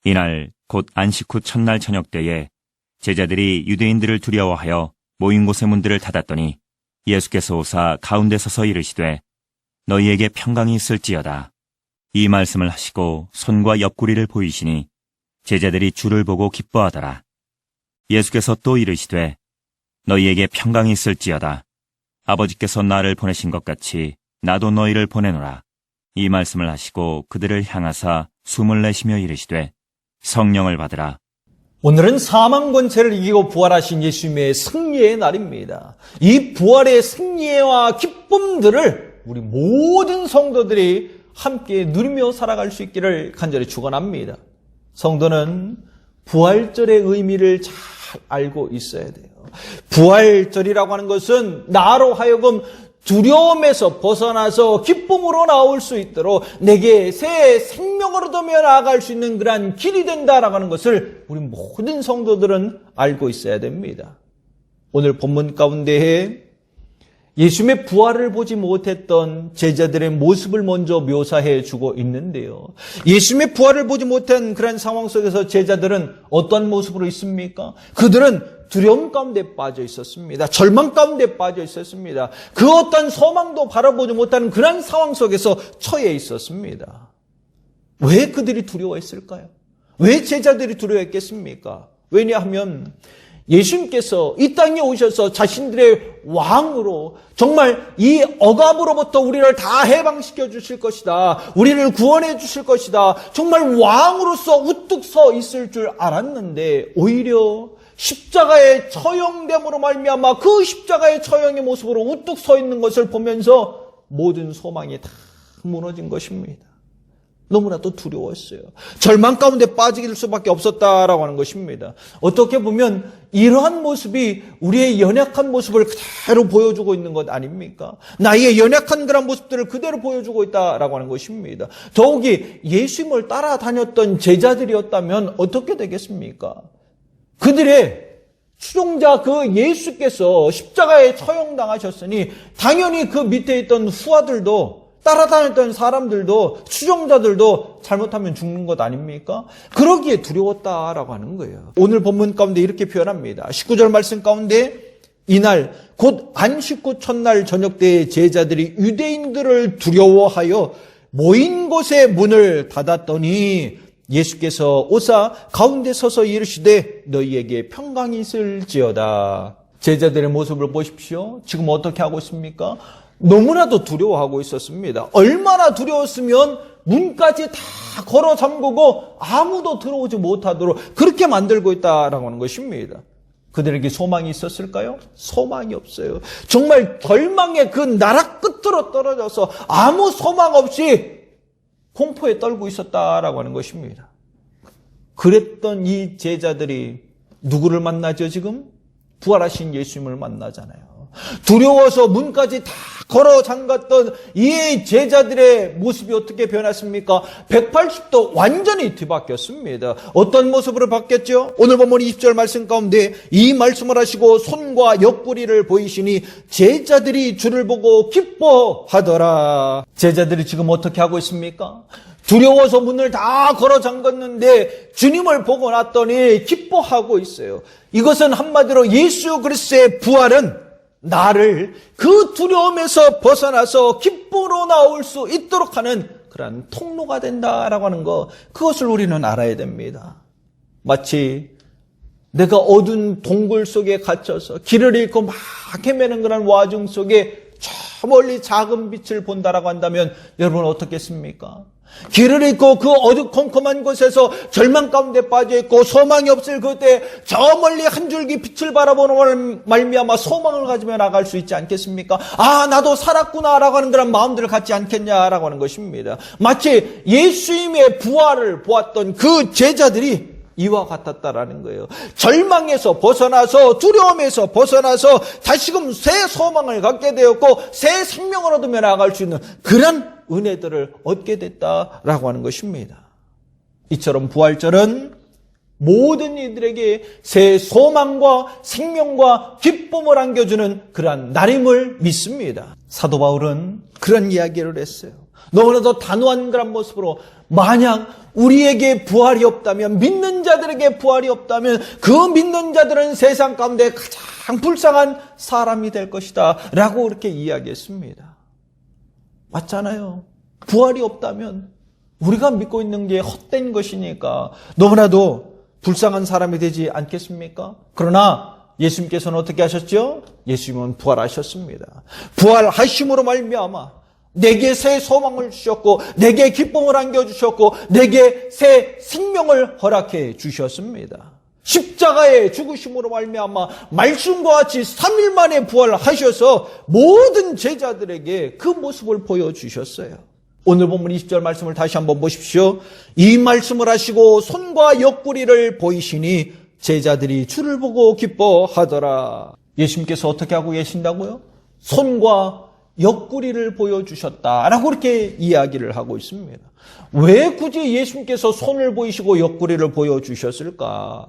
이날 곧 안식 후 첫날 저녁 때에 제자들이 유대인들을 두려워하여 모인 곳의 문들을 닫았더니 예수께서 오사 가운데 서서 이르시되 너희에게 평강이 있을지어다. 이 말씀을 하시고 손과 옆구리를 보이시니 제자들이 주를 보고 기뻐하더라. 예수께서 또 이르시되 너희에게 평강이 있을지어다. 아버지께서 나를 보내신 것 같이 나도 너희를 보내노라. 이 말씀을 하시고 그들을 향하사 숨을 내쉬며 이르시되 성령을 받으라. 오늘은 사망 권세를 이기고 부활하신 예수님의 승리의 날입니다. 이 부활의 승리와 기쁨들을 우리 모든 성도들이 함께 누리며 살아갈 수 있기를 간절히 축원합니다. 성도는 부활절의 의미를 잘 알고 있어야 돼요. 부활절이라고 하는 것은 나로 하여금 두려움에서 벗어나서 기쁨으로 나올 수 있도록 내게 새 생명을 얻으며 나아갈 수 있는 그러한 길이 된다라고 하는 것을 우리 모든 성도들은 알고 있어야 됩니다. 오늘 본문 가운데에 예수님의 부활을 보지 못했던 제자들의 모습을 먼저 묘사해 주고 있는데요. 예수님의 부활을 보지 못한 그런 상황 속에서 제자들은 어떤 모습으로 있습니까? 그들은 두려움 가운데 빠져 있었습니다. 절망 가운데 빠져 있었습니다. 그 어떤 소망도 바라보지 못하는 그런 상황 속에서 처해 있었습니다. 왜 그들이 두려워했을까요? 왜 제자들이 두려워했겠습니까? 왜냐하면 예수님께서 이 땅에 오셔서 자신들의 왕으로 정말 이 억압으로부터 우리를 다 해방시켜 주실 것이다. 우리를 구원해 주실 것이다. 정말 왕으로서 우뚝 서 있을 줄 알았는데 오히려 십자가의 처형됨으로 말미암아 그 십자가의 처형의 모습으로 우뚝 서 있는 것을 보면서 모든 소망이 다 무너진 것입니다. 너무나도 두려웠어요. 절망 가운데 빠지길 수밖에 없었다라고 하는 것입니다. 어떻게 보면 이러한 모습이 우리의 연약한 모습을 그대로 보여주고 있는 것 아닙니까? 나의 연약한 그런 모습들을 그대로 보여주고 있다라고 하는 것입니다. 더욱이 예수님을 따라다녔던 제자들이었다면 어떻게 되겠습니까? 그들의 추종자 그 예수께서 십자가에 처형당하셨으니 당연히 그 밑에 있던 후아들도 따라다녔던 사람들도 추종자들도 잘못하면 죽는 것 아닙니까? 그러기에 두려웠다라고 하는 거예요. 오늘 본문 가운데 이렇게 표현합니다. 19절 말씀 가운데 이날 곧 안식 후 첫날 저녁 때에 제자들이 유대인들을 두려워하여 모인 곳의 문을 닫았더니 예수께서 오사 가운데 서서 이르시되 너희에게 평강이 있을지어다. 제자들의 모습을 보십시오. 지금 어떻게 하고 있습니까? 너무나도 두려워하고 있었습니다. 얼마나 두려웠으면 문까지 다 걸어 잠그고 아무도 들어오지 못하도록 그렇게 만들고 있다라고 하는 것입니다. 그들에게 소망이 있었을까요? 소망이 없어요. 정말 절망의 그 나락 끝으로 떨어져서 아무 소망 없이 공포에 떨고 있었다라고 하는 것입니다. 그랬던 이 제자들이 누구를 만나죠 지금? 부활하신 예수님을 만나잖아요. 두려워서 문까지 다 걸어 잠갔던 이 제자들의 모습이 어떻게 변했습니까? 180도 완전히 뒤바뀌었습니다. 어떤 모습으로 바뀌었죠? 오늘 본문 20절 말씀 가운데 이 말씀을 하시고 손과 옆구리를 보이시니 제자들이 주를 보고 기뻐하더라. 제자들이 지금 어떻게 하고 있습니까? 두려워서 문을 다 걸어 잠갔는데 주님을 보고 났더니 기뻐하고 있어요. 이것은 한마디로 예수 그리스도의 부활은 나를 그 두려움에서 벗어나서 기쁨으로 나올 수 있도록 하는 그런 통로가 된다라고 하는 거, 그것을 우리는 알아야 됩니다. 마치 내가 어두운 동굴 속에 갇혀서 길을 잃고 막 헤매는 그런 와중 속에 저 멀리 작은 빛을 본다라고 한다면 여러분 어떻겠습니까? 길을 잃고 그 어두컴컴한 곳에서 절망 가운데 빠져있고 소망이 없을 그때 저 멀리 한 줄기 빛을 바라보는 말미암아 소망을 가지며 나갈 수 있지 않겠습니까? 아, 나도 살았구나라고 하는 그런 마음들을 갖지 않겠냐라고 하는 것입니다. 마치 예수님의 부활을 보았던 그 제자들이 이와 같았다라는 거예요. 절망에서 벗어나서 두려움에서 벗어나서 다시금 새 소망을 갖게 되었고 새 생명을 얻으며 나아갈 수 있는 그런 은혜들을 얻게 됐다라고 하는 것입니다. 이처럼 부활절은 모든 이들에게 새 소망과 생명과 기쁨을 안겨주는 그러한 날임을 믿습니다. 사도 바울은 그런 이야기를 했어요. 너무나도 단호한 그런 모습으로 만약 우리에게 부활이 없다면, 믿는 자들에게 부활이 없다면 그 믿는 자들은 세상 가운데 가장 불쌍한 사람이 될 것이다 라고 그렇게 이야기했습니다. 맞잖아요. 부활이 없다면 우리가 믿고 있는 게 헛된 것이니까 너무나도 불쌍한 사람이 되지 않겠습니까? 그러나 예수님께서는 어떻게 하셨죠? 예수님은 부활하셨습니다. 부활하심으로 말미암아 내게 새 소망을 주셨고, 내게 기쁨을 안겨주셨고, 내게 새 생명을 허락해 주셨습니다. 십자가의 죽으심으로 말미암아 말씀과 같이 3일 만에 부활하셔서 모든 제자들에게 그 모습을 보여주셨어요. 오늘 본문 20절 말씀을 다시 한번 보십시오. 이 말씀을 하시고 손과 옆구리를 보이시니 제자들이 주를 보고 기뻐하더라. 예수님께서 어떻게 하고 계신다고요? 손과 옆구리를 보여주셨다라고 이렇게 이야기를 하고 있습니다. 왜 굳이 예수님께서 손을 보이시고 옆구리를 보여주셨을까?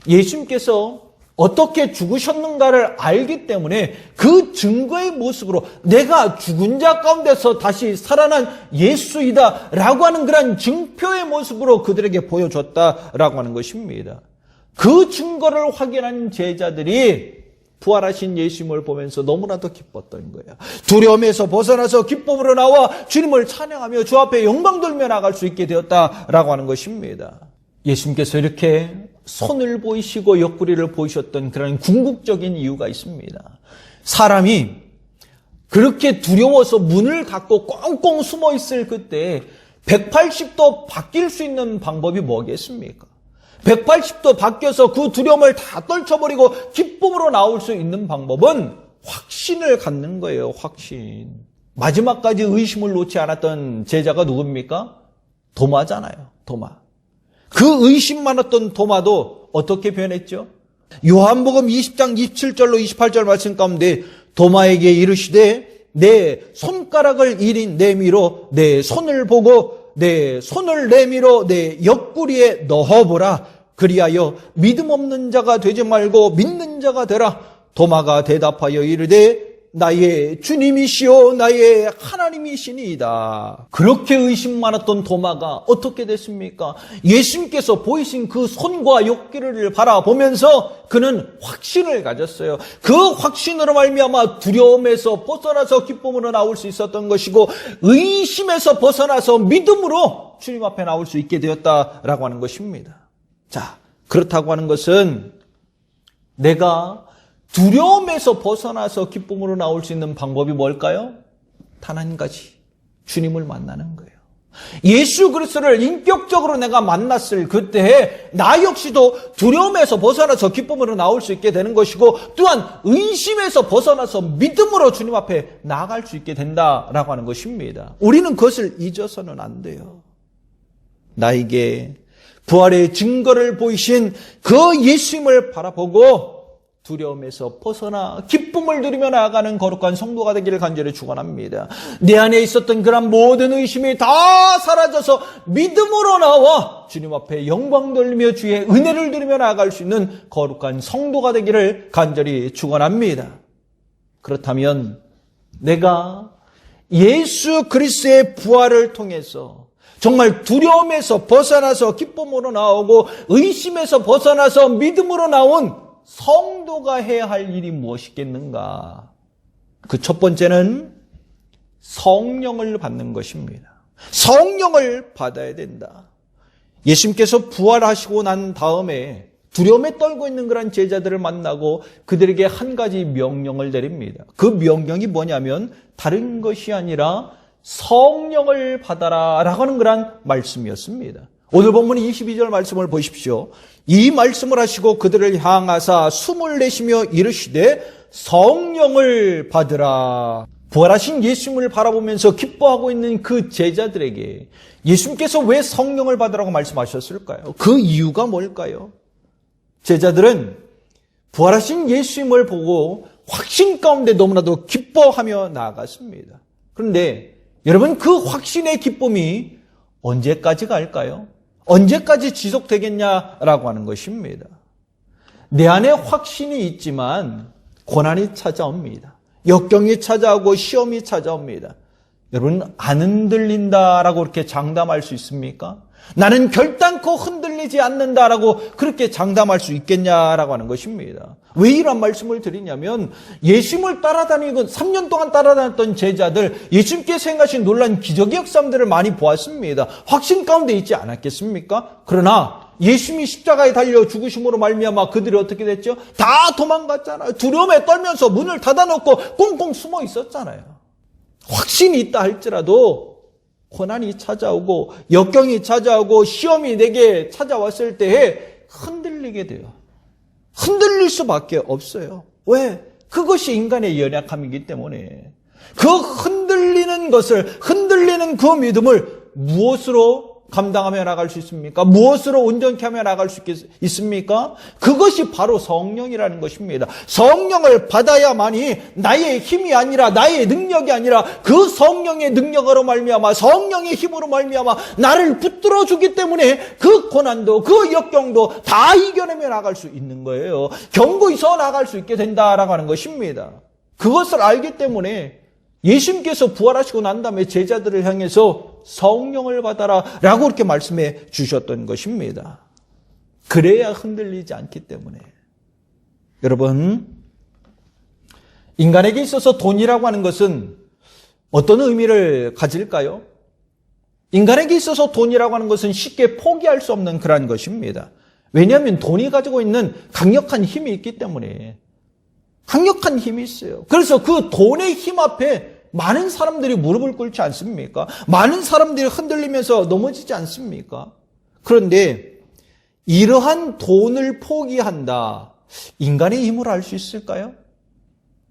예수님께서 어떻게 죽으셨는가를 알기 때문에 그 증거의 모습으로 내가 죽은 자 가운데서 다시 살아난 예수이다 라고 하는 그런 증표의 모습으로 그들에게 보여줬다라고 하는 것입니다. 그 증거를 확인한 제자들이 부활하신 예수님을 보면서 너무나도 기뻤던 거예요. 두려움에서 벗어나서 기쁨으로 나와 주님을 찬양하며 주 앞에 영광 돌며 나갈 수 있게 되었다라고 하는 것입니다. 예수님께서 이렇게 손을 보이시고 옆구리를 보이셨던 그런 궁극적인 이유가 있습니다. 사람이 그렇게 두려워서 문을 닫고 꽁꽁 숨어 있을 그때 180도 바뀔 수 있는 방법이 뭐겠습니까? 180도 바뀌어서 그 두려움을 다 떨쳐버리고 기쁨으로 나올 수 있는 방법은 확신을 갖는 거예요. 확신. 마지막까지 의심을 놓지 않았던 제자가 누굽니까? 도마잖아요. 도마. 그 의심 많았던 도마도 어떻게 변했죠? 요한복음 20장 27절로 28절 말씀 가운데 도마에게 이르시되 내 손가락을 이린 내미로 내 손을 보고 내 손을 내밀어 내 옆구리에 넣어보라. 그리하여 믿음 없는 자가 되지 말고 믿는 자가 되라. 도마가 대답하여 이르되 나의 주님이시오 나의 하나님이시니이다. 그렇게 의심 많았던 도마가 어떻게 됐습니까? 예수님께서 보이신 그 손과 옆구리를 바라보면서 그는 확신을 가졌어요. 그 확신으로 말미암아 두려움에서 벗어나서 기쁨으로 나올 수 있었던 것이고 의심에서 벗어나서 믿음으로 주님 앞에 나올 수 있게 되었다라고 하는 것입니다. 자, 그렇다고 하는 것은 내가 두려움에서 벗어나서 기쁨으로 나올 수 있는 방법이 뭘까요? 단 한 가지. 주님을 만나는 거예요. 예수 그리스도를 인격적으로 내가 만났을 그때에 나 역시도 두려움에서 벗어나서 기쁨으로 나올 수 있게 되는 것이고 또한 의심에서 벗어나서 믿음으로 주님 앞에 나아갈 수 있게 된다라고 하는 것입니다. 우리는 그것을 잊어서는 안 돼요. 나에게 부활의 증거를 보이신 그 예수님을 바라보고 두려움에서 벗어나 기쁨을 누리며 나아가는 거룩한 성도가 되기를 간절히 축원합니다. 내 안에 있었던 그런 모든 의심이 다 사라져서 믿음으로 나와 주님 앞에 영광 돌리며 주의 은혜를 누리며 나아갈 수 있는 거룩한 성도가 되기를 간절히 축원합니다. 그렇다면 내가 예수 그리스도의 부활을 통해서 정말 두려움에서 벗어나서 기쁨으로 나오고 의심에서 벗어나서 믿음으로 나온 성도가 해야 할 일이 무엇이겠는가? 그 첫 번째는 성령을 받는 것입니다. 성령을 받아야 된다. 예수님께서 부활하시고 난 다음에 두려움에 떨고 있는 그런 제자들을 만나고 그들에게 한 가지 명령을 내립니다. 그 명령이 뭐냐면 다른 것이 아니라 성령을 받아라 라고 하는 그런 말씀이었습니다. 오늘 본문 22절 말씀을 보십시오. 이 말씀을 하시고 그들을 향하사 숨을 내쉬며 이르시되 성령을 받으라. 부활하신 예수님을 바라보면서 기뻐하고 있는 그 제자들에게 예수님께서 왜 성령을 받으라고 말씀하셨을까요? 그 이유가 뭘까요? 제자들은 부활하신 예수님을 보고 확신 가운데 너무나도 기뻐하며 나아갔습니다. 그런데 여러분 그 확신의 기쁨이 언제까지 갈까요? 언제까지 지속되겠냐라고 하는 것입니다. 내 안에 확신이 있지만 고난이 찾아옵니다. 역경이 찾아오고 시험이 찾아옵니다. 여러분, 안 흔들린다라고 그렇게 장담할 수 있습니까? 나는 결단코 흔들리지 않는다라고 그렇게 장담할 수 있겠냐라고 하는 것입니다. 왜 이런 말씀을 드리냐면 예수님을 따라다니고 3년 동안 따라다녔던 제자들, 예수님께서 행하신 놀라운 기적의 역사들을 많이 보았습니다. 확신 가운데 있지 않았겠습니까? 그러나 예수님이 십자가에 달려 죽으심으로 말미암아 그들이 어떻게 됐죠? 다 도망갔잖아요. 두려움에 떨면서 문을 닫아놓고 꽁꽁 숨어 있었잖아요. 확신이 있다 할지라도 고난이 찾아오고 역경이 찾아오고 시험이 내게 찾아왔을 때에 흔들리게 돼요. 흔들릴 수밖에 없어요. 왜? 그것이 인간의 연약함이기 때문에. 그 흔들리는 것을, 흔들리는 그 믿음을 무엇으로 감당하며 나갈 수 있습니까? 무엇으로 온전케 하며 나갈 수 있습니까? 그것이 바로 성령이라는 것입니다. 성령을 받아야만이 나의 힘이 아니라, 나의 능력이 아니라 그 성령의 능력으로 말미암아, 성령의 힘으로 말미암아 나를 붙들어 주기 때문에 그 고난도, 그 역경도 다 이겨내며 나갈 수 있는 거예요. 견고히 서 나갈 수 있게 된다라고 하는 것입니다. 그것을 알기 때문에 예수님께서 부활하시고 난 다음에 제자들을 향해서 성령을 받아라 라고 그렇게 말씀해 주셨던 것입니다. 그래야 흔들리지 않기 때문에. 여러분, 인간에게 있어서 돈이라고 하는 것은 어떤 의미를 가질까요? 인간에게 있어서 돈이라고 하는 것은 쉽게 포기할 수 없는 그러한 것입니다. 왜냐하면 돈이 가지고 있는 강력한 힘이 있기 때문에. 강력한 힘이 있어요. 그래서 그 돈의 힘 앞에 많은 사람들이 무릎을 꿇지 않습니까? 많은 사람들이 흔들리면서 넘어지지 않습니까? 그런데 이러한 돈을 포기한다. 인간의 힘으로 할 수 있을까요?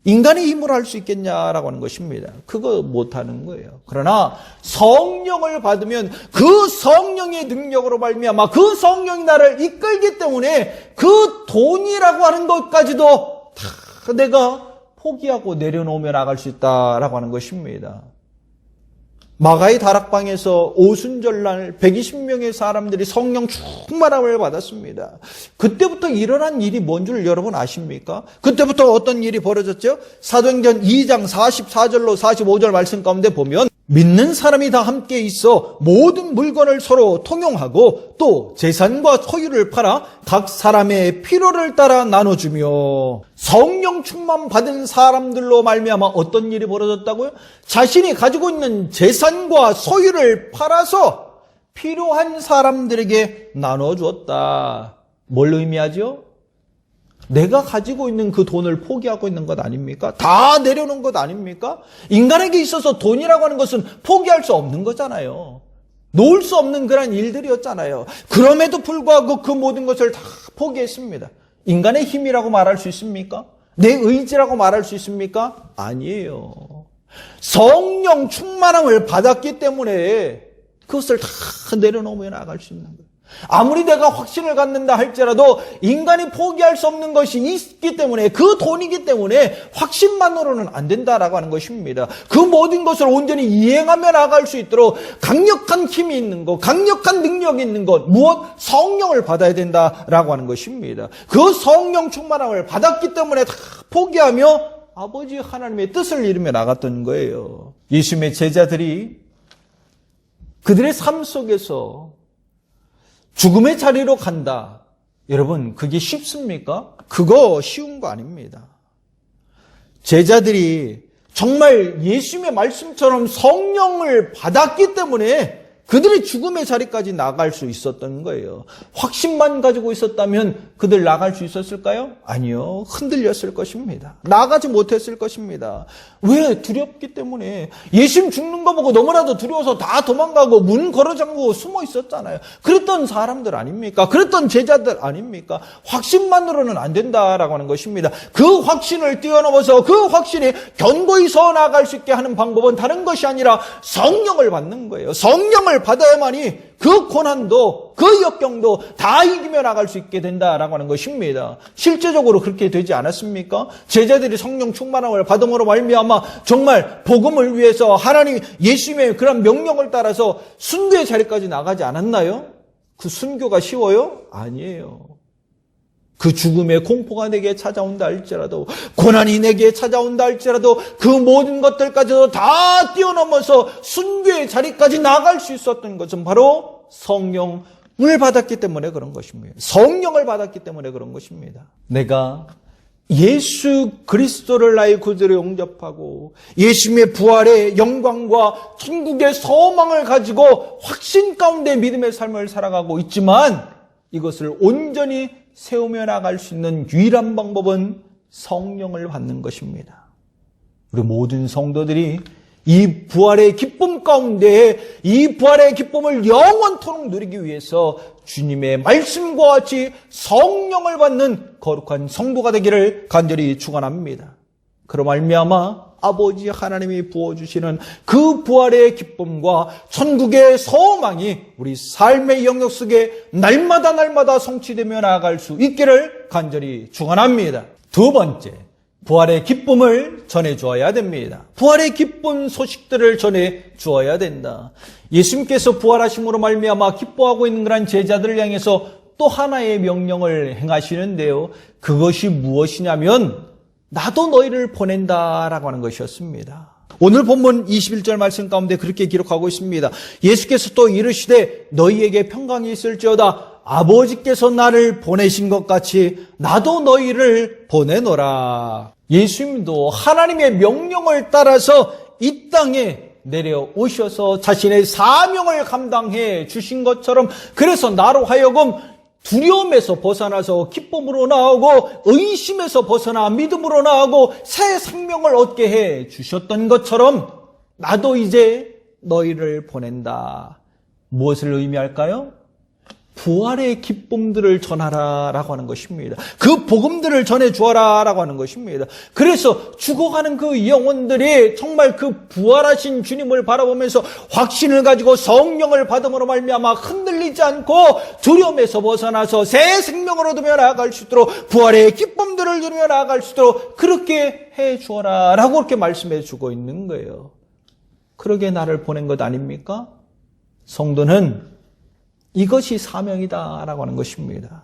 인간의 힘으로 할 수 있겠냐라고 하는 것입니다. 그거 못하는 거예요. 그러나 성령을 받으면 그 성령의 능력으로 말미암아 그 성령이 나를 이끌기 때문에 그 돈이라고 하는 것까지도 다 내가 포기하고 내려놓으며 나갈 수 있다라고 하는 것입니다. 마가의 다락방에서 오순절날 120명의 사람들이 성령 충만함을 받았습니다. 그때부터 일어난 일이 뭔 줄 여러분 아십니까? 그때부터 어떤 일이 벌어졌죠? 사도행전 2장 44절로 45절 말씀 가운데 보면 믿는 사람이 다 함께 있어 모든 물건을 서로 통용하고 또 재산과 소유를 팔아 각 사람의 필요를 따라 나눠주며 성령 충만 받은 사람들로 말미암아 어떤 일이 벌어졌다고요? 자신이 가지고 있는 재산과 소유를 팔아서 필요한 사람들에게 나눠주었다. 뭘 의미하죠? 내가 가지고 있는 그 돈을 포기하고 있는 것 아닙니까? 다 내려놓은 것 아닙니까? 인간에게 있어서 돈이라고 하는 것은 포기할 수 없는 거잖아요. 놓을 수 없는 그런 일들이었잖아요. 그럼에도 불구하고 그 모든 것을 다 포기했습니다. 인간의 힘이라고 말할 수 있습니까? 내 의지라고 말할 수 있습니까? 아니에요. 성령 충만함을 받았기 때문에 그것을 다 내려놓으며 나갈 수 있는 거예요. 아무리 내가 확신을 갖는다 할지라도 인간이 포기할 수 없는 것이 있기 때문에 그 돈이기 때문에 확신만으로는 안 된다라고 하는 것입니다. 그 모든 것을 온전히 이행하며 나갈 수 있도록 강력한 힘이 있는 것, 강력한 능력이 있는 것, 무엇? 성령을 받아야 된다라고 하는 것입니다. 그 성령 충만함을 받았기 때문에 다 포기하며 아버지 하나님의 뜻을 이루며 나갔던 거예요. 예수님의 제자들이 그들의 삶 속에서 죽음의 자리로 간다. 여러분, 그게 쉽습니까? 그거 쉬운 거 아닙니다. 제자들이 정말 예수님의 말씀처럼 성령을 받았기 때문에 그들이 죽음의 자리까지 나갈 수 있었던 거예요. 확신만 가지고 있었다면 그들 나갈 수 있었을까요? 아니요. 흔들렸을 것입니다. 나가지 못했을 것입니다. 왜? 두렵기 때문에. 예수님 죽는 거 보고 너무나도 두려워서 다 도망가고 문 걸어 잠그고 숨어 있었잖아요. 그랬던 사람들 아닙니까? 그랬던 제자들 아닙니까? 확신만으로는 안 된다라고 하는 것입니다. 그 확신을 뛰어넘어서 그 확신이 견고히 서 나갈 수 있게 하는 방법은 다른 것이 아니라 성령을 받는 거예요. 성령을 받아야만이 그 고난도 그 역경도 다 이기며 나갈 수 있게 된다라고 하는 것입니다. 실제적으로 그렇게 되지 않았습니까? 제자들이 성령 충만함을 받음으로 말미암아 정말 복음을 위해서 하나님 예수님의 그런 명령을 따라서 순교의 자리까지 나가지 않았나요? 그 순교가 쉬워요? 아니에요. 그 죽음의 공포가 내게 찾아온다 할지라도, 고난이 내게 찾아온다 할지라도 그 모든 것들까지도 다 뛰어넘어서 순교의 자리까지 나아갈 수 있었던 것은 바로 성령을 받았기 때문에 그런 것입니다. 성령을 받았기 때문에 그런 것입니다. 내가 예수 그리스도를 나의 구주로 영접하고 예수님의 부활의 영광과 천국의 소망을 가지고 확신 가운데 믿음의 삶을 살아가고 있지만, 이것을 온전히 세우며 나갈 수 있는 유일한 방법은 성령을 받는 것입니다. 우리 모든 성도들이 이 부활의 기쁨 가운데 이 부활의 기쁨을 영원토록 누리기 위해서 주님의 말씀과 같이 성령을 받는 거룩한 성도가 되기를 간절히 축원합니다. 그로 말미암아 아버지 하나님이 부어주시는 그 부활의 기쁨과 천국의 소망이 우리 삶의 영역 속에 날마다 성취되며 나아갈 수 있기를 간절히 축원합니다. 두 번째, 부활의 기쁨을 전해 주어야 됩니다. 부활의 기쁜 소식들을 전해 주어야 된다. 예수님께서 부활하심으로 말미암아 기뻐하고 있는 그런 제자들을 향해서 또 하나의 명령을 행하시는데요. 그것이 무엇이냐면 나도 너희를 보낸다라고 하는 것이었습니다. 오늘 본문 21절 말씀 가운데 그렇게 기록하고 있습니다. 예수께서 또 이르시되 너희에게 평강이 있을지어다. 아버지께서 나를 보내신 것 같이 나도 너희를 보내노라. 예수님도 하나님의 명령을 따라서 이 땅에 내려오셔서 자신의 사명을 감당해 주신 것처럼, 그래서 나로 하여금 두려움에서 벗어나서 기쁨으로 나오고 의심에서 벗어나 믿음으로 나오고 새 생명을 얻게 해 주셨던 것처럼 나도 이제 너희를 보낸다. 무엇을 의미할까요? 부활의 기쁨들을 전하라라고 하는 것입니다. 그 복음들을 전해 주어라라고 하는 것입니다. 그래서 죽어가는 그 영혼들이 정말 그 부활하신 주님을 바라보면서 확신을 가지고 성령을 받음으로 말미암아 흔들리지 않고 두려움에서 벗어나서 새 생명을 얻으며 나아갈 수 있도록 부활의 기쁨들을 누리며 나아갈 수 있도록 그렇게 해 주어라라고 그렇게 말씀해 주고 있는 거예요. 그러게 나를 보낸 것 아닙니까? 성도는 이것이 사명이다라고 하는 것입니다.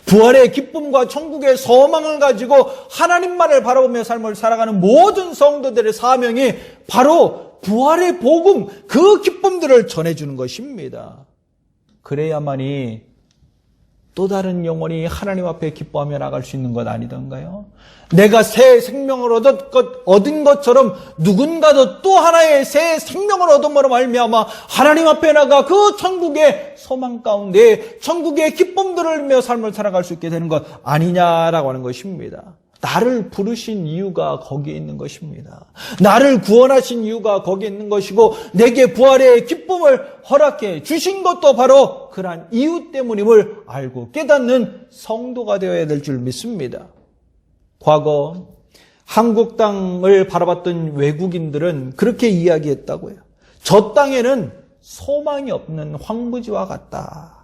부활의 기쁨과 천국의 소망을 가지고 하나님만을 바라보며 삶을 살아가는 모든 성도들의 사명이 바로 부활의 복음, 그 기쁨들을 전해주는 것입니다. 그래야만이 또 다른 영혼이 하나님 앞에 기뻐하며 나갈 수 있는 것 아니던가요? 내가 새 생명을 얻은 것처럼 누군가도 또 하나의 새 생명을 얻음으로 말미암아 하나님 앞에 나가 그 천국의 소망 가운데 천국의 기쁨들을 누리며 삶을 살아갈 수 있게 되는 것 아니냐라고 하는 것입니다. 나를 부르신 이유가 거기에 있는 것입니다. 나를 구원하신 이유가 거기에 있는 것이고 내게 부활의 기쁨을 허락해 주신 것도 바로 그러한 이유 때문임을 알고 깨닫는 성도가 되어야 될 줄 믿습니다. 과거 한국 땅을 바라봤던 외국인들은 그렇게 이야기했다고요. 저 땅에는 소망이 없는 황무지와 같다.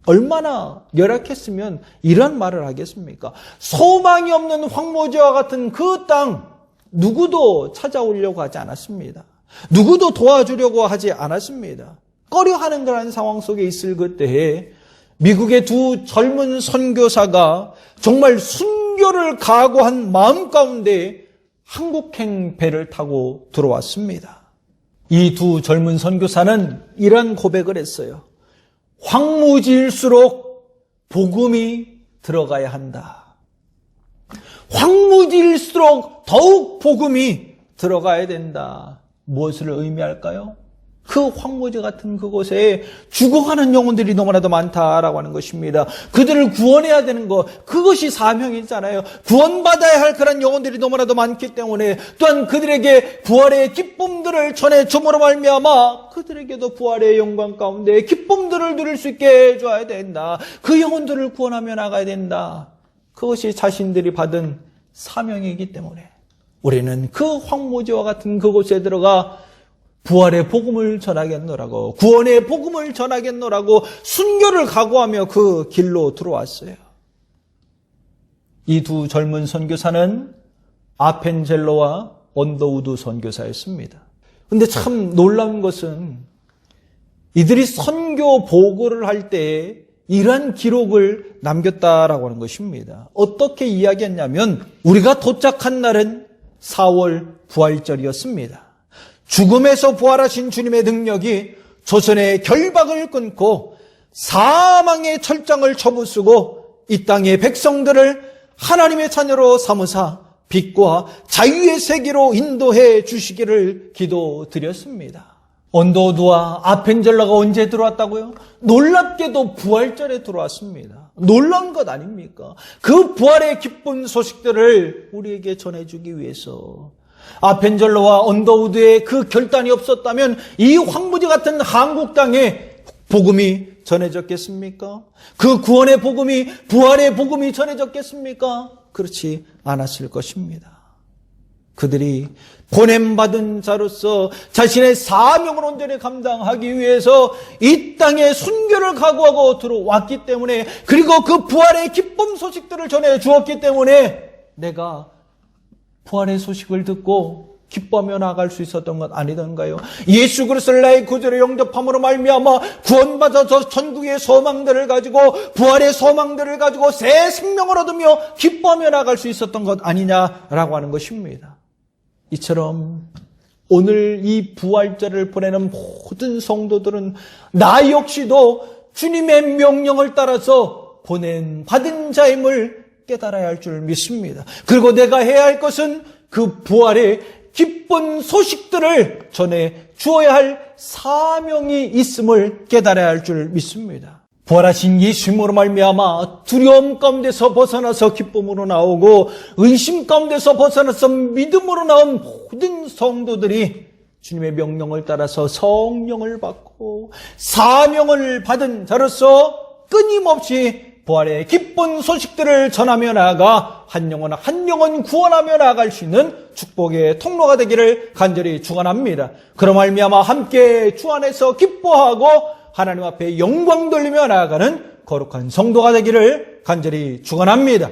얼마나 열악했으면 이런 말을 하겠습니까? 소망이 없는 황무지와 같은 그 땅 누구도 찾아오려고 하지 않았습니다. 누구도 도와주려고 하지 않았습니다. 꺼려하는 그런 상황 속에 있을 그때에 미국의 두 젊은 선교사가 정말 순교를 각오한 마음 가운데 한국행 배를 타고 들어왔습니다. 이 두 젊은 선교사는 이런 고백을 했어요. 황무지일수록 복음이 들어가야 한다. 황무지일수록 더욱 복음이 들어가야 된다. 무엇을 의미할까요? 그 황무지 같은 그곳에 죽어가는 영혼들이 너무나도 많다라고 하는 것입니다. 그들을 구원해야 되는 것, 그것이 사명이잖아요. 구원받아야 할 그런 영혼들이 너무나도 많기 때문에 또한 그들에게 부활의 기쁨들을 전해 줌으로 말미암아 그들에게도 부활의 영광 가운데 기쁨들을 누릴 수 있게 해줘야 된다. 그 영혼들을 구원하며 나가야 된다. 그것이 자신들이 받은 사명이기 때문에 우리는 그 황무지와 같은 그곳에 들어가 부활의 복음을 전하겠노라고, 구원의 복음을 전하겠노라고 순교를 각오하며 그 길로 들어왔어요. 이 두 젊은 선교사는 아펜젤로와 언더우드 선교사였습니다. 그런데 참 놀라운 것은 이들이 선교 보고를 할 때 이러한 기록을 남겼다라고 하는 것입니다. 어떻게 이야기했냐면 우리가 도착한 날은 4월 부활절이었습니다. 죽음에서 부활하신 주님의 능력이 조선의 결박을 끊고 사망의 철장을 접으시고 이 땅의 백성들을 하나님의 자녀로 삼으사 빛과 자유의 세계로 인도해 주시기를 기도드렸습니다. 언더우드와 아펜젤러가 언제 들어왔다고요? 놀랍게도 부활절에 들어왔습니다. 놀라운 것 아닙니까? 그 부활의 기쁜 소식들을 우리에게 전해주기 위해서 아펜젤러와 언더우드의 그 결단이 없었다면 이 황무지 같은 한국 땅에 복음이 전해졌겠습니까? 그 구원의 복음이, 부활의 복음이 전해졌겠습니까? 그렇지 않았을 것입니다. 그들이 보냄받은 자로서 자신의 사명을 온전히 감당하기 위해서 이 땅에 순교를 각오하고 들어왔기 때문에, 그리고 그 부활의 기쁨 소식들을 전해 주었기 때문에 내가 부활의 소식을 듣고 기뻐하며 나아갈 수 있었던 것 아니던가요? 예수 그리스도를 나의 구주로 영접함으로 말미암아 구원받아 저 천국의 소망들을 가지고, 부활의 소망들을 가지고 새 생명을 얻으며 기뻐하며 나아갈 수 있었던 것 아니냐라고 하는 것입니다. 이처럼 오늘 이 부활절을 보내는 모든 성도들은 나 역시도 주님의 명령을 따라서 받은 자임을 깨달아야 할 줄 믿습니다. 그리고 내가 해야 할 것은 그 부활의 기쁜 소식들을 전해 주어야 할 사명이 있음을 깨달아야 할 줄 믿습니다. 부활하신 예수님으로 말미암아 두려움 가운데서 벗어나서 기쁨으로 나오고, 의심 가운데서 벗어나서 믿음으로 나온 모든 성도들이 주님의 명령을 따라서 성령을 받고 사명을 받은 자로서 끊임없이 부활의 기쁜 소식들을 전하며 나아가 한 영혼 구원하며 나아갈 수 있는 축복의 통로가 되기를 간절히 축원합니다. 그로 말미암아 함께 주 안에서 기뻐하고 하나님 앞에 영광 돌리며 나아가는 거룩한 성도가 되기를 간절히 축원합니다.